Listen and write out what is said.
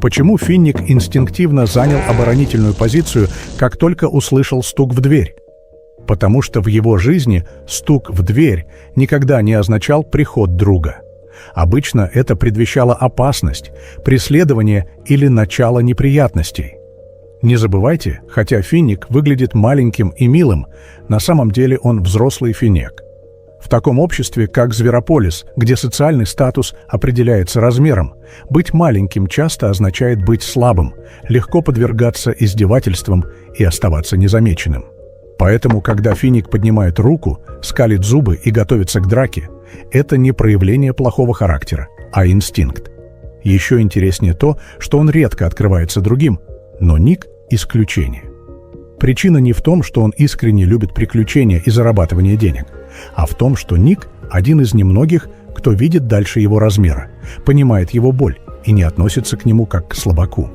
Почему Финник инстинктивно занял оборонительную позицию, как только услышал стук в дверь? Потому что в его жизни стук в дверь никогда не означал приход друга. Обычно это предвещало опасность, преследование или начало неприятностей. Не забывайте, хотя Финник выглядит маленьким и милым, на самом деле он взрослый финек. В таком обществе, как Зверополис, где социальный статус определяется размером, быть маленьким часто означает быть слабым, легко подвергаться издевательствам и оставаться незамеченным. Поэтому, когда Финник поднимает руку, скалит зубы и готовится к драке, это не проявление плохого характера, а инстинкт. Еще интереснее то, что он редко открывается другим, но Ник – исключение. Причина не в том, что он искренне любит приключения и зарабатывание денег, а в том, что Ник – один из немногих, кто видит дальше его размера, понимает его боль и не относится к нему как к слабаку.